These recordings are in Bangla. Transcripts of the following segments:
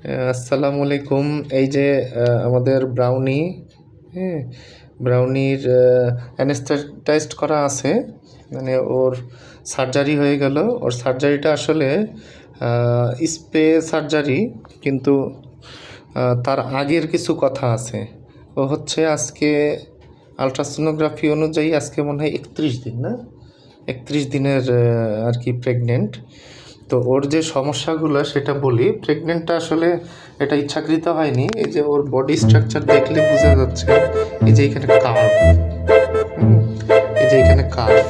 আসসালামু আলাইকুম। এই যে আমাদের ব্রাউনি, হ্যাঁ, ব্রাউনির অ্যানেস্থেটাইজড করা আছে, মানে ওর সার্জারি হয়ে গেল। ওর সার্জারিটা আসলে স্পে সার্জারি, কিন্তু তার আগের কিছু কথা আছে। ও হচ্ছে আজকে আলট্রাসোনোগ্রাফি অনুযায়ী আজকে মনে হয় 31 দিন, না 31 দিনের আর কি প্রেগনেন্ট। তো ওর যে সমস্যাগুলো সেটা বলি। প্রেগনেন্টটা আসলে এটা ইচ্ছাকৃত হয়নি। এই যে ওর বডি স্ট্রাকচার দেখলে বোঝা যাচ্ছে, এই যে এখানে কার্ভ, এই যে এখানে কার্ভ,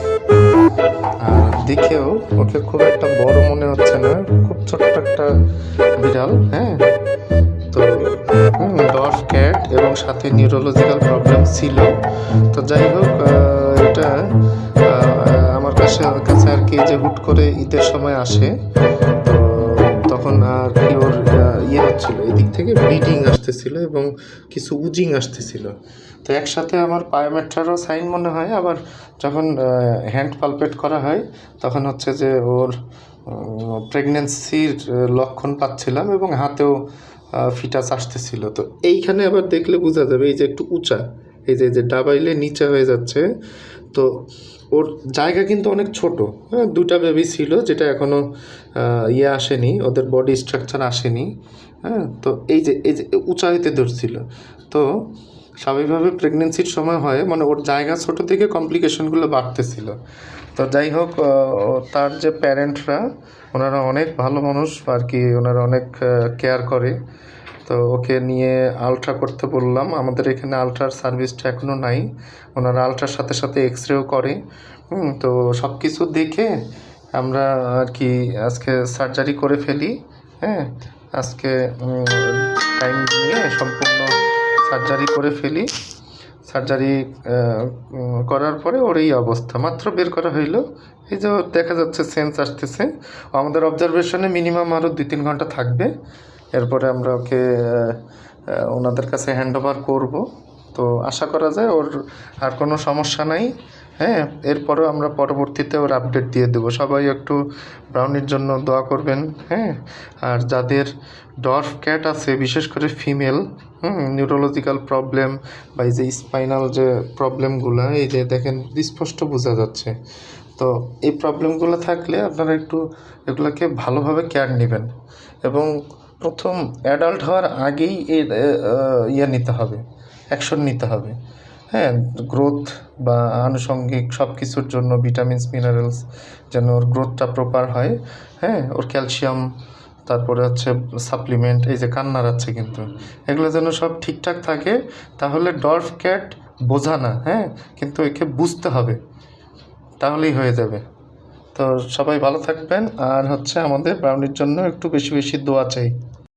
আর দেখেও ওকে খুব একটা বড় মনে হচ্ছে না, খুব ছোট্ট একটা বিড়াল। হ্যাঁ, তো ডর্ফ ক্যাট এবং সাথে নিউরোলজিক্যাল প্রবলেম ছিল। তো যাই হোক, এটা আমার কাছে আর কি যে হুট করে ঈদের সময় আসে, তো তখন আর কি ওর হচ্ছিল, এদিক থেকে ব্লিডিং আসতেছিল এবং কিছু উজিং আসতেছিল। তো একসাথে আমার বায়োমেট্রারও সাইন মনে হয়। আবার যখন হ্যান্ড পালপেট করা হয় তখন হচ্ছে যে ওর প্রেগনেন্সির লক্ষণ পাচ্ছিলাম এবং হাতেও ফিটাস আসতেছিল। তো এইখানে আবার দেখলে বোঝা যাবে, এই যে একটু উঁচা, এই যে ডাবাইলে নিচে হয়ে যাচ্ছে। তো ওর জায়গা কিন্তু অনেক ছোট। হ্যাঁ, দুটা বেবি ছিল, যেটা এখনও আসেনি, ওদের বডি স্ট্রাকচার আসেনি। হ্যাঁ, তো এই যে উঁচা হইতে ধরছিল। তো স্বাভাবিকভাবে প্রেগনেন্সির সময় হয়, মানে ওর জায়গা ছোট থেকে কমপ্লিকেশনগুলো বাড়তেছিল। তো যাই হোক, তার যে প্যারেন্টরা, ওনারা অনেক ভালো মানুষ আর কি, ওনারা অনেক কেয়ার করে। তো ওকে নিয়ে আলট্রা করতে বললাম। আমাদের এখানে আলট্রার সার্ভিসটা এখনও নাই। ওনারা আলট্রার সাথে সাথে এক্সরেও করে। তো সব কিছু দেখে আমরা আর কি আজকে সার্জারি করে ফেলি। হ্যাঁ, আজকে টাইম নিয়ে সম্পূর্ণ সার্জারি করে ফেলি। সার্জারি করার পরে ওর এই অবস্থা, মাত্র বের করা হইলো। এই যে দেখা যাচ্ছে সেন্স আসতেছে। আমাদের অবজারভেশনে মিনিমাম আরও 2-3 ঘন্টা থাকবে। এরপরে আমরা ওকে ওনাদের কাছে হ্যান্ড ওভার করবো। তো আশা করা যায় ওর আর কোনো সমস্যা নাই। হ্যাঁ, এরপরেও আমরা পরবর্তীতে ওর আপডেট দিয়ে দেবো। সবাই একটু ব্রাউনির জন্য দোয়া করবেন। হ্যাঁ, আর যাদের ডর্ফ ক্যাট আছে, বিশেষ করে ফিমেল, নিউরোলজিক্যাল প্রবলেম বা এই যে স্পাইনাল যে প্রবলেমগুলো, এই যে দেখেন স্পষ্ট বোঝা যাচ্ছে। তো এই প্রবলেমগুলো থাকলে আপনারা একটু এগুলোকে ভালোভাবে কেয়ার নেবেন এবং প্রথম অ্যাডাল্ট হওয়ার আগেই নিতে হবে, অ্যাকশন নিতে হবে। হ্যাঁ, গ্রোথ বা আনুষঙ্গিক সব কিছুর জন্য ভিটামিনস, মিনারেলস যেন ওর গ্রোথটা প্রপার হয়। হ্যাঁ, ওর ক্যালসিয়াম, তারপরে হচ্ছে সাপ্লিমেন্ট, এই যে কান্নার আছে কিন্তু, এগুলো যেন সব ঠিকঠাক থাকে। তাহলে ডর্ফ ক্যাট বোঝা না, হ্যাঁ, কিন্তু একে বুঝতে হবে, তাহলেই হয়ে যাবে। তো সবাই ভালো থাকবেন, আর হচ্ছে আমাদের ব্রাউনির জন্য একটু বেশি বেশি দোয়া চাই।